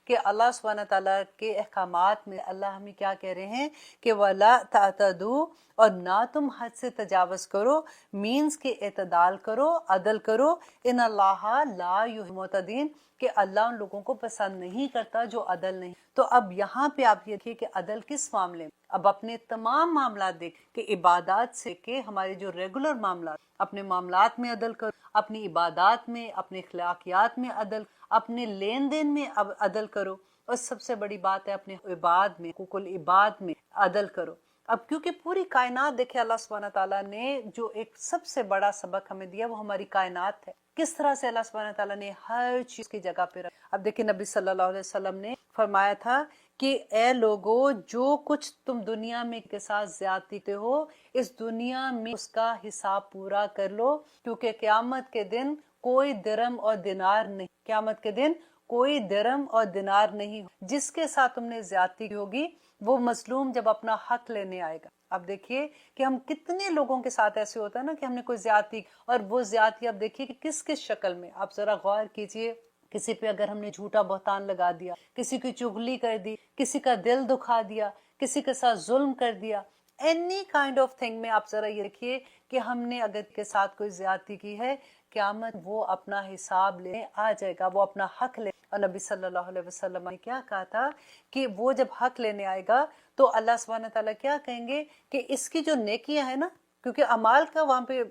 کہ اللہ سبحانہ تعالیٰ کے احکامات میں اللہ ہمیں کیا کہہ رہے ہیں کہ وَلَا تَعْتَدُوا، اور نہ تم حد سے تجاوز کرو، مینز کہ اعتدال کرو، عدل کرو، ان اللہ لا یحب المعتدین، کہ اللہ ان لوگوں کو پسند نہیں کرتا جو عدل نہیں۔ تو اب یہاں پہ آپ یہ دیکھیے کہ عدل کس معاملے میں، اب اپنے تمام معاملات دیکھ کہ عبادات سے کہ ہمارے جو ریگولر معاملات، اپنے معاملات میں عدل کرو، اپنی عبادات میں، اپنے اخلاقیات میں عدل، اپنے لین دین میں عدل کرو، اور سب سے بڑی بات ہے اپنے عباد میں، حقوق العباد میں عدل کرو۔ اب کیونکہ پوری کائنات دیکھے اللہ سبحانہ تعالیٰ نے جو ایک سب سے بڑا سبق ہمیں دیا وہ ہماری کائنات ہے، کس طرح سے اللہ سبحانہ تعالیٰ نے ہر چیز کی جگہ پہ رکھا۔ اب دیکھیں نبی صلی اللہ علیہ وسلم نے فرمایا تھا کہ اے لوگو، جو کچھ تم دنیا میں کے ساتھ زیادتی کرتے ہو، اس دنیا میں اس کا حساب پورا کر لو، کیونکہ قیامت کے دن کوئی درم اور دینار نہیں، قیامت کے دن کوئی درم اور دینار نہیں، جس کے ساتھ تم نے زیادتی کی ہوگی وہ مظلوم جب اپنا حق لینے آئے گا۔ اب دیکھیے کہ ہم کتنے لوگوں کے ساتھ ایسے ہوتا ہے نا کہ ہم نے کوئی زیادتی، اور وہ زیادتی اب دیکھیے کہ کس کس شکل میں، آپ ذرا غور کیجئے، کسی پہ اگر ہم نے جھوٹا بہتان لگا دیا، کسی کی چغلی کر دی، کسی کا دل دکھا دیا، کسی کے ساتھ ظلم کر دیا، اینی کائنڈ آف تھنگ میں آپ ذرا یہ دیکھیے کہ ہم نے اگر کے ساتھ کوئی زیادتی کی ہے، قیامت وہ اپنا حساب لینے آ جائے گا، وہ اپنا حق لے۔ اور نبی صلی اللہ علیہ وسلم نے کیا کہا تھا کہ وہ جب حق لینے آئے گا تو اللہ سبحانہ تعالیٰ کیا کہیں گے کہ اس کی جو نیکیاں ہیں نا، کیونکہ اعمال کا وہاں پہ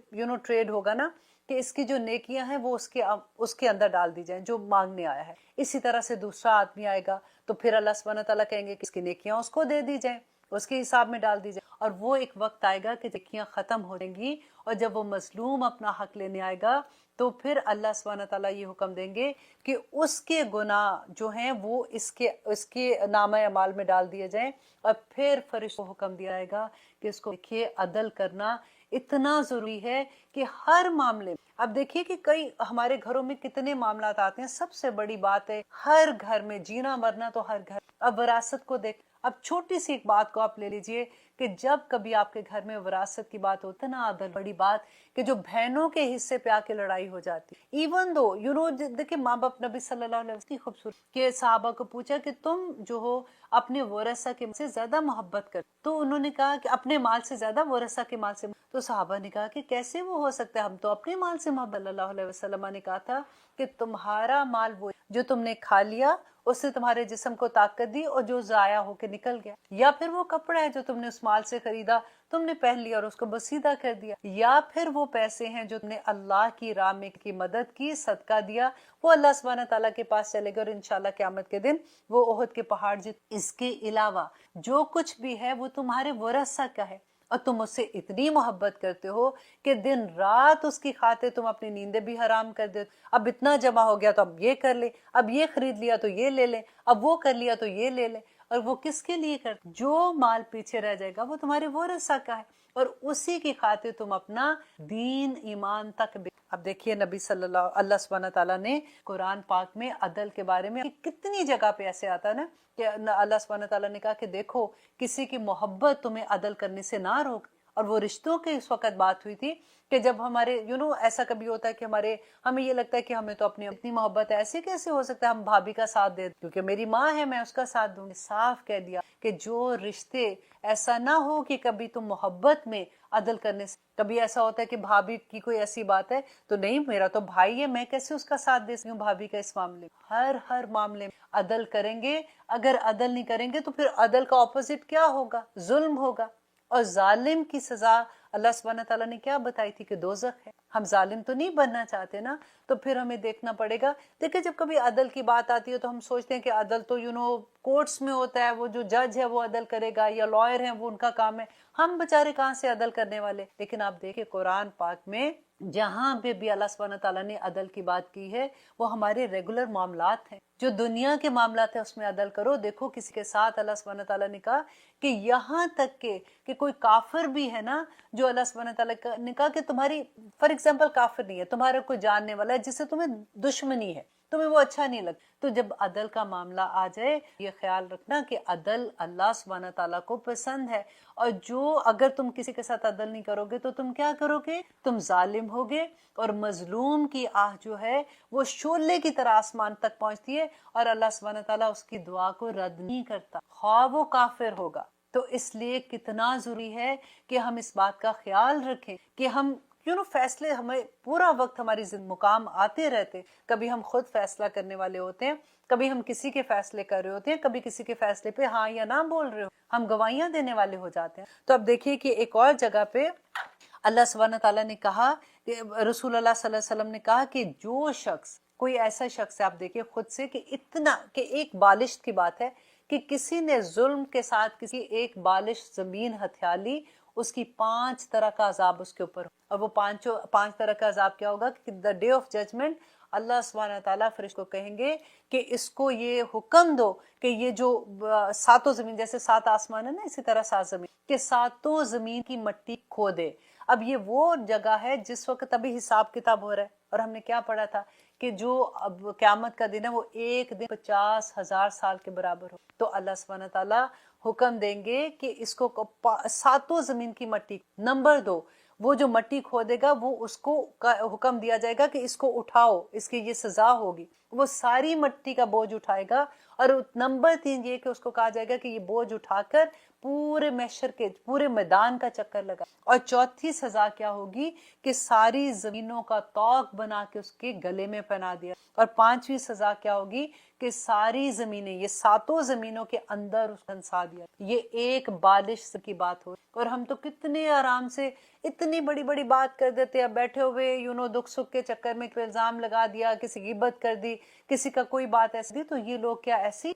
ٹریڈ ہوگا نا، کہ اس کی جو نیکیاں ہیں وہ اس کے اندر ڈال دی جائیں جو مانگنے آیا ہے۔ اسی طرح سے دوسرا آدمی آئے گا تو پھر اللہ سبحانہ تعالیٰ کہیں گے کہ اس کی نیکیاں اس کو دے دی جائیں، اس کے حساب میں ڈال دی جائیں۔ اور وہ ایک وقت آئے گا کہ نیکیاں ختم ہو جائیں گی، اور جب وہ مظلوم اپنا حق لینے آئے گا تو پھر اللہ سبحانہ تعالیٰ یہ حکم دیں گے کہ اس کے گناہ جو ہیں وہ اس کے نامہ اعمال میں ڈال دیے جائیں، اور پھر فرشتوں کو حکم دیا جائے گا کہ اس کو دیکھیے عدل کرنا اتنا ضروری ہے کہ ہر معاملے میں، اب دیکھیے کہ کئی ہمارے گھروں میں کتنے معاملات آتے ہیں، سب سے بڑی بات ہے ہر گھر میں جینا مرنا تو ہر گھر۔ اب وراثت کو دیکھ، اب چھوٹی سی ایک بات کو آپ لے لیجئے کہ جب کبھی آپ کے گھر میں وراثت کی بات ہوتی ہے نا، عدل بڑی بات کہ جو بہنوں کے حصے پہ آ کے لڑائی ہو جاتی، ایون دو دیکھیں ماں باپ، نبی صلی اللہ علیہ وسلم کی خوبصورت کہ صحابہ کو پوچھا کہ تم جو ہو اپنے ورثہ کے سے زیادہ محبت کر، تو انہوں نے کہا کہ اپنے مال سے زیادہ ورثہ کے مال سے، تو صحابہ نے کہا کہ کیسے وہ ہو سکتا ہے، ہم تو اپنے مال سے محبت۔ صلی اللہ علیہ وسلم نے کہا تھا کہ تمہارا مال وہ جو تم نے کھا لیا، اس سے تمہارے جسم کو طاقت دی اور جو ضائع ہو کے نکل گیا، یا پھر وہ کپڑا ہے جو تم نے اس مال سے خریدا، تم نے پہن لیا اور اس کو بسیدہ کر دیا، یا پھر وہ پیسے ہیں جو تم نے اللہ کی راہ میں کی مدد کی، صدقہ دیا، وہ اللہ سبحانہ تعالیٰ کے پاس چلے گا اور انشاءاللہ قیامت کے دن وہ احد کے پہاڑ اس کے علاوہ جو کچھ بھی ہے وہ تمہارے ورثہ کا ہے، اور تم اس سے اتنی محبت کرتے ہو کہ دن رات اس کی خاطر تم اپنی نیندیں بھی حرام کر دیتے، اب اتنا جمع ہو گیا تو اب یہ کر لیں، اب یہ خرید لیا تو یہ لے لیں، اب وہ کر لیا تو یہ لے لیں، اور وہ کس کے لیے کرتے؟ جو مال پیچھے رہ جائے گا وہ تمہارے ورثہ کا ہے، اور اسی کی خاطر تم اپنا دین ایمان تک اب دیکھیے نبی صلی اللہ سبحانہ تعالیٰ نے قرآن پاک میں عدل کے بارے میں کتنی جگہ پہ ایسے آتا ہے نا کہ اللہ سبحانہ تعالیٰ نے کہا کہ دیکھو کسی کی محبت تمہیں عدل کرنے سے نہ روک، اور وہ رشتوں کی اس وقت بات ہوئی تھی کہ جب ہمارے ایسا کبھی ہوتا ہے کہ ہمیں یہ لگتا ہے کہ ہمیں تو اپنی اتنی محبت ہے، ایسے کیسے ہو سکتا ہے ہم بھابھی کا ساتھ دیں کیونکہ میری ماں ہے میں اس کا ساتھ دوں گی۔ صاف کہہ دیا کہ جو رشتے ایسا نہ ہو کہ کبھی تم محبت میں عدل کرنے سے، کبھی ایسا ہوتا ہے کہ بھابھی کی کوئی ایسی بات ہے تو نہیں میرا تو بھائی ہے میں کیسے اس کا ساتھ دے سکتی ہوں بھابھی کا، اس معاملے ہر معاملے میں عدل کریں گے، اگر عدل نہیں کریں گے تو پھر عدل کا اپوزٹ کیا ہوگا؟ ظلم ہوگا، اور ظالم کی سزا اللہ سبحانہ تعالیٰ نے کیا بتائی تھی کہ دوزخ ہے۔ ہم ظالم تو نہیں بننا چاہتے نا، تو پھر ہمیں دیکھنا پڑے گا۔ دیکھیں جب کبھی عدل کی بات آتی ہے تو ہم سوچتے ہیں کہ عدل تو کورٹس میں ہوتا ہے، وہ جو جج ہے وہ عدل کرے گا، یا لائر ہیں وہ ان کا کام ہے، ہم بےچارے کہاں سے عدل کرنے والے۔ لیکن آپ دیکھیں قرآن پاک میں جہاں پہ بھی اللہ سبحانہ تعالیٰ نے عدل کی بات کی ہے وہ ہمارے ریگولر معاملات ہیں، جو دنیا کے معاملات ہیں اس میں عدل کرو۔ دیکھو کسی کے ساتھ اللہ سبحانہ تعالیٰ نے کہا کہ یہاں تک کہ کوئی کافر بھی ہے نا، جو اللہ سبحانہ تعالیٰ نے کہا کہ تمہاری فار ایگزامپل کافر نہیں ہے، تمہارا کوئی جاننے والا ہے جس سے تمہیں دشمنی ہے، تمہیں وہ اچھا نہیں لگتا. تو جب عدل کا معاملہ آ جائے یہ خیال رکھنا کہ عدل اللہ سبحانہ تعالیٰ کو پسند ہے. اور جو اگر تم کسی کے ساتھ عدل نہیں کرو گے تو تم کیا کرو گے؟ تم ظالم ہوگے. اور مظلوم کی آہ جو ہے وہ شعلے کی طرح آسمان تک پہنچتی ہے اور اللہ سبحانہ تعالیٰ اس کی دعا کو رد نہیں کرتا خواہ وہ کافر ہوگا. تو اس لیے کتنا ضروری ہے کہ ہم اس بات کا خیال رکھیں کہ ہم فیصلے ہمیں پورا وقت ہماری مقام آتے رہتے. کبھی ہم خود فیصلہ کرنے والے ہوتے ہیں, کبھی ہم کسی کے فیصلے کر رہے ہوتے ہیں, کبھی کسی کے فیصلے پہ ہاں یا نہ بول رہے ہو, ہم گواہیاں دینے والے ہو جاتے ہیں. تو اب دیکھیے کہ ایک اور جگہ پہ اللہ سبحانہ تعالیٰ نے کہا کہ رسول اللہ صلی اللہ علیہ وسلم نے کہا کہ جو شخص, کوئی ایسا شخص ہے, آپ دیکھیے خود سے کہ اتنا کہ ایک بالشت کی بات ہے کہ کسی نے ظلم کے ساتھ کسی ایک بالشت زمین ہتھیا لی, اس کی 5 طرح کا عذاب اس کے اوپر ہو. اور وہ 5 طرح کا عذاب کیا ہوگا کہ دا ڈے آف ججمنٹ اللہ سبحانہ تعالیٰ فرشتوں کو کہیں گے کہ اس کو یہ حکم دو کہ یہ جو 7 زمین, جیسے 7 آسمان ہے نا, اسی طرح 7 زمین, کہ 7 زمین کی مٹی کھودے. اب یہ وہ جگہ ہے جس وقت ابھی حساب کتاب ہو رہا ہے, اور ہم نے کیا پڑھا تھا کہ جو اب قیامت کا دن ہے وہ ایک دن 50,000 سال کے برابر ہو. تو اللہ سبحانہ تعالیٰ حکم دیں گے کہ اس کو 7 زمین کی مٹی. نمبر 2, وہ جو مٹی کھودے گا وہ اس کو حکم دیا جائے گا کہ اس کو اٹھاؤ, اس کی یہ سزا ہوگی. وہ ساری مٹی کا بوجھ اٹھائے گا. اور نمبر 3 یہ کہ اس کو کہا جائے گا کہ یہ بوجھ اٹھا کر پورے محشر کے پورے میدان کا چکر لگا. اور چوتھی سزا کیا ہوگی کہ ساری زمینوں کا طوق بنا کے اس کے گلے میں پہنا دیا. اور 5ویں سزا کیا ہوگی کہ ساری زمینیں, یہ 7 زمینوں کے اندر اس کو دھنسا دیا. یہ ایک بالش کی بات ہو. اور ہم تو کتنے آرام سے اتنی بڑی بڑی بات کر دیتے ہیں, بیٹھے ہوئے دکھ سکھ کے چکر میں کوئی الزام لگا دیا, کسی غیبت کر دی, کسی کا کوئی بات ایسی دی. تو یہ لوگ کیا ایسی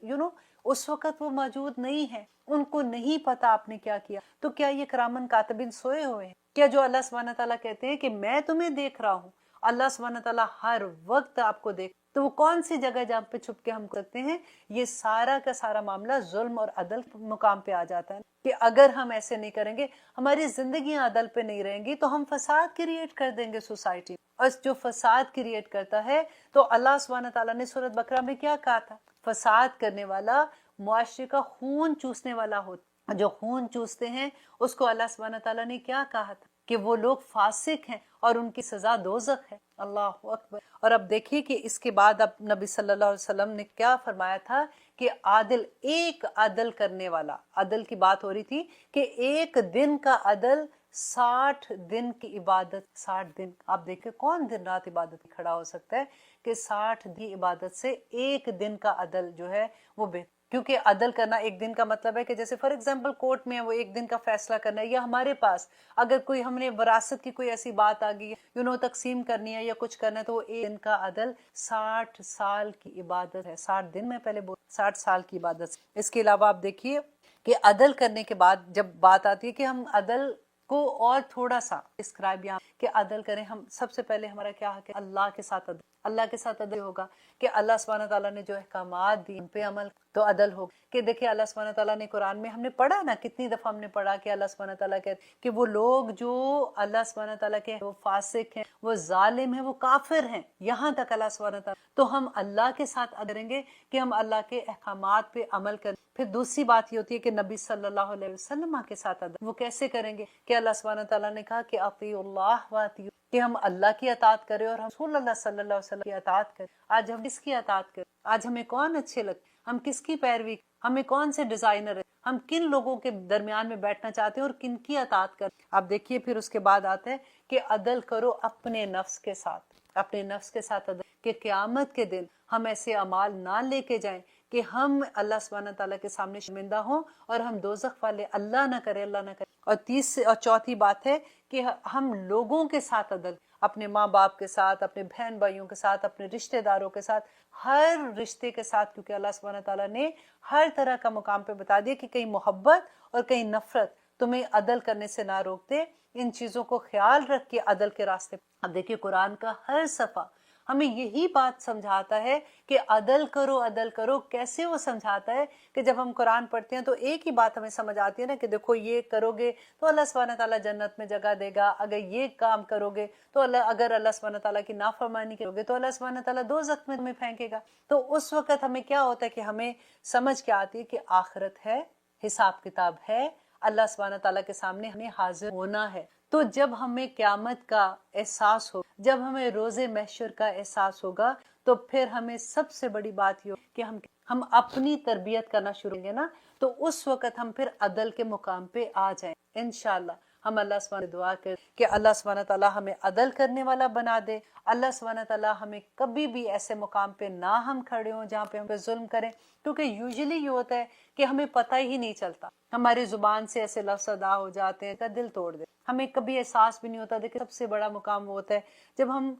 اس وقت وہ موجود نہیں ہے, ان کو نہیں پتا آپ نے کیا کیا. تو کیا یہ کرامن کاتبین سوئے ہوئے ہیں کیا؟ جو اللہ سبحانہ تعالیٰ کہتے ہیں کہ میں تمہیں دیکھ رہا ہوں, اللہ سبحانہ تعالیٰ ہر وقت آپ کو دیکھ. تو وہ کون سی جگہ جہاں پہ چھپ کے ہم کرتے ہیں؟ یہ سارا کا سارا معاملہ ظلم اور عدل مقام پہ آ جاتا ہے کہ اگر ہم ایسے نہیں کریں گے, ہماری زندگیاں عدل پہ نہیں رہیں گی, تو ہم فساد کریٹ کر دیں گے سوسائٹی. اور جو فساد کریٹ کرتا ہے تو اللہ سبحانہ تعالیٰ نے سورۃ بقرہ میں کیا کہا تھا؟ فساد کرنے والا معاشرے کا خون چوسنے والا ہوتا. جو خون چوستے ہیں اس کو اللہ سبحانہ تعالیٰ نے کیا کہا تھا کہ وہ لوگ فاسق ہیں اور ان کی سزا دوزخ ہے. اللہ اکبر. اور اب دیکھیے کہ اس کے بعد اب نبی صلی اللہ علیہ وسلم نے کیا فرمایا تھا کہ عادل, ایک عدل کرنے والا, عدل کی بات ہو رہی تھی کہ ایک دن کا عدل 60 دن کی عبادت. 60 دن, آپ دیکھیں کون دن رات عبادت میں کھڑا ہو سکتا ہے کہ 60 دی عبادت سے ایک دن کا عدل جو ہے وہ بہتر. کیونکہ عدل کرنا ایک دن کا مطلب ہے کہ جیسے فار ایگزامپل کورٹ میں وہ ایک دن کا فیصلہ کرنا ہے, یا ہمارے پاس اگر کوئی ہم نے وراثت کی کوئی ایسی بات آ گئی ہے تقسیم کرنی ہے یا کچھ کرنا ہے, تو وہ ایک دن کا عدل 60 سال کی عبادت ہے. 60 دن میں پہلے 60 سال کی عبادت. اس کے علاوہ آپ دیکھیے کہ عدل کرنے کے بعد جب بات آتی ہے کہ ہم عدل کو اور تھوڑا سا ڈسکرائب یہاں کہ عدل کریں, ہم سب سے پہلے ہمارا کیا ہے کہ اللہ کے ساتھ عدل. اللہ کے ساتھ عدل ہوگا کہ اللہ سبحانہ تعالیٰ نے جو احکامات دی ان پہ عمل, تو عدل ہوگا. کہ دیکھیں اللہ سبحانہ تعالیٰ نے قرآن میں ہم نے پڑھا نا, کتنی دفعہ ہم نے پڑھا کہ اللہ سبحانہ تعالیٰ کہتے کہ وہ لوگ جو اللہ سبحانہ تعالیٰ کے وہ فاسق ہیں, وہ ظالم ہیں, وہ کافر ہیں, یہاں تک اللہ سبحانہ تعالیٰ. تو ہم اللہ کے ساتھ عدل کریں گے کہ ہم اللہ کے احکامات پہ عمل کریں. پھر دوسری بات یہ ہوتی ہے کہ نبی صلی اللہ علیہ وسلم کے ساتھ عدل وہ کیسے کریں گے کہ اللہ سبحانہ تعالیٰ نے کہا کہ اطیعوا اللہ واطیعوا, کہ ہم اللہ کی اطاعت کریں اور ہم رسول اللہ صلی اللہ علیہ وسلم کی اطاعت کریں. آج ہم کس کی اطاعت کریں؟ آج ہمیں کون اچھے لگتے, ہم کس کی پیروی, ہمیں کون سے ڈیزائنر ہے, ہم کن لوگوں کے درمیان میں بیٹھنا چاہتے ہیں اور کن کی اطاعت کریں. آپ دیکھیے پھر اس کے بعد آتا ہے کہ عدل کرو اپنے نفس کے ساتھ, اپنے نفس کے ساتھ عدل, کہ قیامت کے دن ہم ایسے اعمال نہ لے کے جائیں کہ ہم اللہ سبحانہ تعالیٰ کے سامنے شرمندہ ہوں اور ہم دوزخ والے. اللہ نہ کرے, اللہ نہ کرے. اور چوتھی بات ہے کہ ہم لوگوں کے ساتھ عدل, اپنے ماں باپ کے ساتھ, اپنے بہن بھائیوں کے ساتھ, اپنے رشتہ داروں کے ساتھ, ہر رشتے کے ساتھ, کیونکہ اللہ سبحانہ تعالیٰ نے ہر طرح کا مقام پہ بتا دیا کہ کہیں محبت اور کہیں نفرت تمہیں عدل کرنے سے نہ روکتے. ان چیزوں کو خیال رکھ کے عدل کے راستے. اب دیکھیے قرآن کا ہر صفحہ ہمیں یہی بات سمجھاتا ہے کہ عدل کرو. کیسے وہ سمجھاتا ہے کہ جب ہم قرآن پڑھتے ہیں تو ایک ہی بات ہمیں سمجھ آتی ہے نا کہ دیکھو یہ کرو گے تو اللہ سبحانہ تعالیٰ جنت میں جگہ دے گا، اگر یہ کام کرو گے تو اگر اللہ سبحانہ تعالیٰ کی نافرمانی کرو گے تو اللہ سبحانہ تعالیٰ دوزخ میں تمہیں پھینکے گا. تو اس وقت ہمیں کیا ہوتا ہے کہ ہمیں سمجھ کے آتی ہے کہ آخرت ہے، حساب کتاب ہے، اللہ سبحانہ تعالیٰ کے سامنے ہمیں حاضر ہونا ہے. تو جب ہمیں قیامت کا احساس ہو، جب ہمیں روز محشر کا احساس ہوگا، تو پھر ہمیں سب سے بڑی بات یہ کہ ہم اپنی تربیت کرنا شروع کریں گے نا، تو اس وقت ہم پھر عدل کے مقام پہ آ جائیں انشاءاللہ. ہم اللہ سبحانہ دعا کریں کہ اللہ سبحانہ تعالیٰ ہمیں عدل کرنے والا بنا دے. اللہ سبحانہ تعالیٰ ہمیں کبھی بھی ایسے مقام پہ نہ ہم کھڑے ہوں جہاں پہ ہم پہ ظلم کریں، کیونکہ یوزلی یہ ہوتا ہے کہ ہمیں پتہ ہی نہیں چلتا، ہماری زبان سے ایسے لفظ ادا ہو جاتے ہیں کا دل توڑ دے، ہمیں کبھی احساس بھی نہیں ہوتا. دیکھیں سب سے بڑا مقام وہ ہوتا ہے جب ہم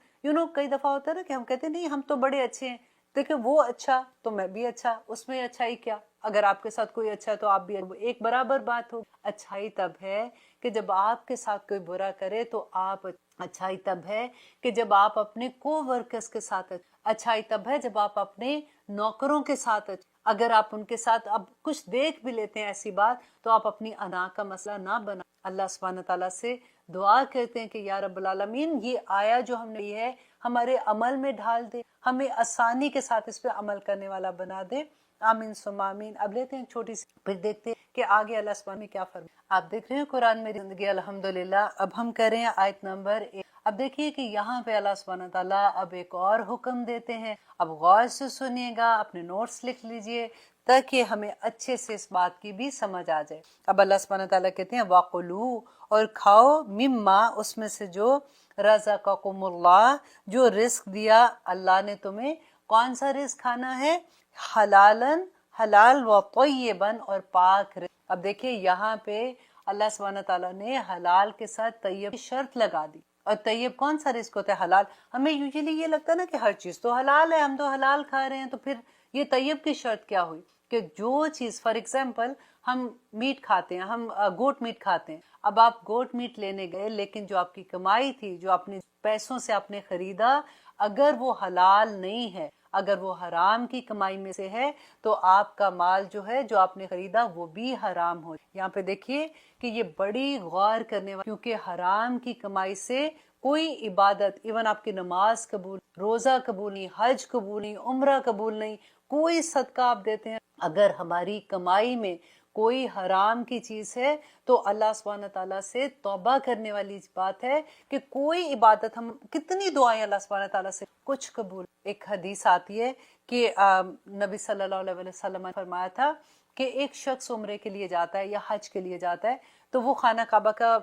کئی دفعہ ہوتا ہے نا کہ ہم کہتے ہیں نہیں ہم تو بڑے اچھے ہیں، دیکھیں وہ اچھا تو میں بھی اچھا، اس میں اچھائی کیا؟ اگر آپ کے ساتھ کوئی اچھا ہے تو آپ بھی ایک برابر بات ہو. اچھائی تب ہے کہ جب آپ کے ساتھ کوئی برا کرے تو آپ، اچھائی تب ہے کہ جب آپ اپنے کو ورکرز کے ساتھ، اچھائی تب ہے جب آپ اپنے نوکروں کے ساتھ، اگر آپ ان کے ساتھ اب کچھ دیکھ بھی لیتے ہیں ایسی بات تو آپ اپنی انا کا مسئلہ نہ بنا. اللہ سبحانہ تعالیٰ سے دعا کرتے ہیں کہ یا رب العالمین یہ آیا جو ہم نے لی ہے ہمارے عمل میں ڈھال دے، ہمیں آسانی کے ساتھ اس پہ عمل کرنے والا بنا دے. آمین ثم آمین. اب لیتے ہیں چھوٹی سی، پھر دیکھتے ہیں کہ آگے اللہ سبحانہ میں کیا فرمایا. آپ دیکھ رہے ہیں قرآن میری زندگی الحمدللہ. اب ہم کر رہے ہیں آیت نمبر 1. اب دیکھیے کہ یہاں پہ اللہ سبحانہ تعالیٰ اب ایک اور حکم دیتے ہیں. اب غور سے سنیے گا، اپنے نوٹس لکھ لیجئے تاکہ ہمیں اچھے سے اس بات کی بھی سمجھ آ جائے. اب اللہ سبحانہ تعالیٰ کہتے ہیں وَقُلُوا، اور کھاؤ، مما، اس میں سے جو رزقکم اللہ، جو رزق دیا اللہ نے تمہیں. کون سا رزق کھانا ہے؟ حلالن، حلال، و طیبن، اور پاک رزق. اب دیکھیے یہاں پہ اللہ سبحانہ تعالیٰ نے حلال کے ساتھ طیب کی شرط لگا دی. اور طیب کون سا رزق ہوتا ہے؟ حلال. ہمیں یوزلی یہ لگتا ہے نا کہ ہر چیز تو حلال ہے، ہم تو حلال کھا رہے ہیں، تو پھر یہ طیب کی شرط کیا ہوئی کہ جو چیز، فار ایگزامپل ہم میٹ کھاتے ہیں، ہم گوٹ میٹ کھاتے ہیں. اب آپ گوٹ میٹ لینے گئے لیکن جو آپ کی کمائی تھی، جو اپنے پیسوں سے آپ نے خریدا، اگر وہ حلال نہیں ہے، اگر وہ حرام کی کمائی میں سے ہے تو آپ کا مال جو ہے جو آپ نے خریدا وہ بھی حرام ہو. یہاں پہ دیکھیے کہ یہ بڑی غور کرنے والی، کیونکہ حرام کی کمائی سے کوئی عبادت، ایون آپ کی نماز قبول، روزہ قبول نہیں، حج قبول نہیں، عمرہ قبول نہیں، کوئی صدقہ آپ دیتے ہیں، اگر ہماری کمائی میں کوئی حرام کی چیز ہے تو اللہ سبحانہ تعالیٰ سے توبہ کرنے والی بات ہے کہ کوئی عبادت، ہم کتنی دعائیں اللہ سبحانہ تعالیٰ سے، کچھ قبول. ایک حدیث آتی ہے کہ نبی صلی اللہ علیہ وسلم نے فرمایا تھا کہ ایک شخص عمرے کے لیے جاتا ہے یا حج کے لیے جاتا ہے تو وہ خانہ کعبہ کا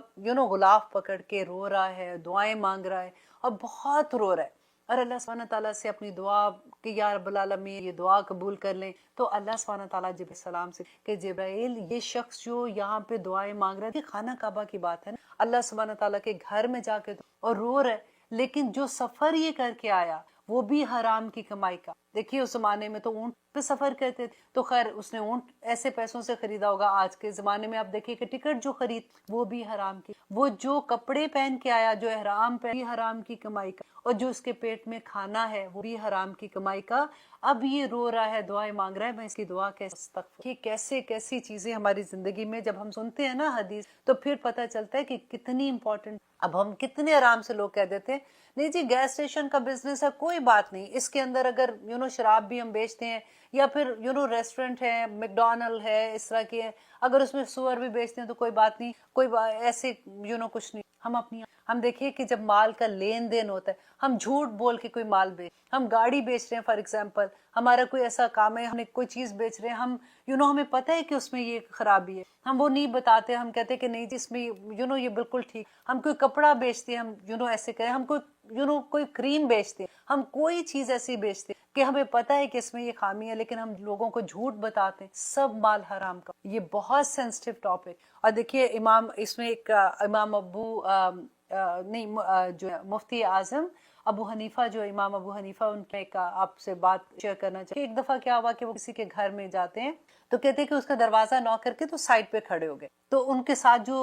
غلاف پکڑ کے رو رہا ہے، دعائیں مانگ رہا ہے اور بہت رو رہا ہے، اور اللہ سبحانہ تعالیٰ سے اپنی دعا کہ یا رب العالمین یہ دعا قبول کر لیں. تو اللہ سبحانہ تعالیٰ جبرائیل السلام سے کہ جبرائیل یہ شخص جو یہاں پہ دعائیں مانگ رہا ہے، خانہ کعبہ کی بات ہے نا، اللہ سبحانہ تعالیٰ کے گھر میں جا کے اور رو رہا ہے، لیکن جو سفر یہ کر کے آیا وہ بھی حرام کی کمائی کا. دیکھیے اس زمانے میں تو اونٹ پہ سفر کرتے تھے، تو خیر اس نے اونٹ ایسے پیسوں سے خریدا ہوگا. آج کے زمانے میں آپ دیکھیے کہ ٹکٹ جو خرید وہ بھی حرام کی، وہ جو کپڑے پہن کے آیا، جو احرام پہن حرام کی کمائی کا، اور جو اس کے پیٹ میں کھانا ہے وہ بھی حرام کی کمائی کا. اب یہ رو رہا ہے، دعائیں مانگ رہا ہے، میں اس کی دعا کیسے کیسے کیسی چیزیں ہماری زندگی میں جب ہم سنتے ہیں نا حدیث تو پھر پتہ چلتا ہے کہ کتنی امپورٹنٹ. اب ہم کتنے آرام سے لوگ کہہ دیتے ہیں نہیں جی گیس اسٹیشن کا بزنس ہے، کوئی بات نہیں، اس کے اندر اگر شراب بھی ہم بیچتے ہیں، یا پھر ریسٹورنٹ ہے، میکڈونلڈ ہے، اس طرح کے ہیں، اگر اس میں سور بھی بیچتے ہیں تو کوئی بات نہیں، کوئی ایسے کچھ نہیں. ہم دیکھیے کہ جب مال کا لین دین ہوتا ہے، ہم جھوٹ بول کے کوئی مال ہم گاڑی بیچ رہے ہیں، فار ایگزامپل ہمارا کوئی ایسا کام ہے، ہم نے کوئی چیز بیچ رہے ہیں، ہم ہمیں پتہ ہے کہ اس میں یہ خرابی ہے، ہم وہ نہیں بتاتے، ہم کہتے کہ نہیں جس میں یہ بالکل ٹھیک. ہم کوئی کپڑا بیچتے ہیں، ہم ایسے کریں، ہم کوئی کریم بیچتے ہیں، ہم کوئی چیز ایسی بیچتے ہیں کہ ہمیں پتہ ہے کہ اس میں یہ خامی ہے لیکن ہم لوگوں کو جھوٹ بتاتے ہیں، سب مال حرام کا. یہ بہت سینسٹیو ٹاپک. اور دیکھیے اس میں ایک امام ابو جو مفتی اعظم ابو حنیفہ جو امام ابو حنیفہ، ان کے آپ سے بات شیئر کرنا چاہیے. ایک دفعہ کیا ہوا کہ وہ کسی کے گھر میں جاتے ہیں تو کہتے ہیں کہ اس کا دروازہ نوک کر کے تو سائڈ پہ کھڑے ہو گئے. تو ان کے ساتھ جو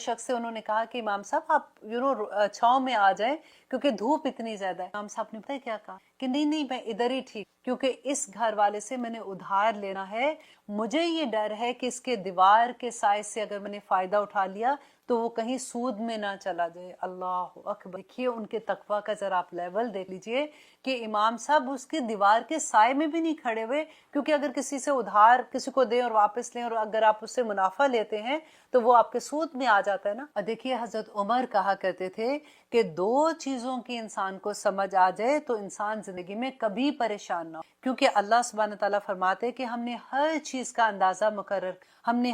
شخص ہے انہوں نے کہا کہ امام صاحب آپ چھاؤں میں آ جائیں کیونکہ دھوپ اتنی زیادہ ہے. امام صاحب نے پتہ ہے کیا کہا کہ نہیں میں ادھر ہی ٹھیک، کیونکہ اس گھر والے سے میں نے ادھار لینا ہے، مجھے یہ ڈر ہے کہ اس کے دیوار کے سائے سے اگر میں نے فائدہ اٹھا لیا تو وہ کہیں سود میں نہ چلا جائے. اللہ اکبر. دیکھیے ان کے تقویٰ کا ذرا آپ لیول دیکھ لیجئے کہ امام صاحب اس کی دیوار کے سائے میں بھی نہیں کھڑے ہوئے، کیونکہ اگر کسی سے ادھار کسی کو دیں اور واپس لیں اور اگر آپ اس سے منافع لیتے ہیں تو وہ آپ کے سود میں آ جاتا ہے نا. اور دیکھیے حضرت عمر کہا کرتے تھے کہ 2 چیزوں کی انسان کو سمجھ آ جائے تو انسان زندگی میں کبھی پریشان نہ ہو، کیونکہ اللہ سبحانہ تعالیٰ فرماتے کہ ہم نے ہر چیز کا اندازہ مقرر، ہم نے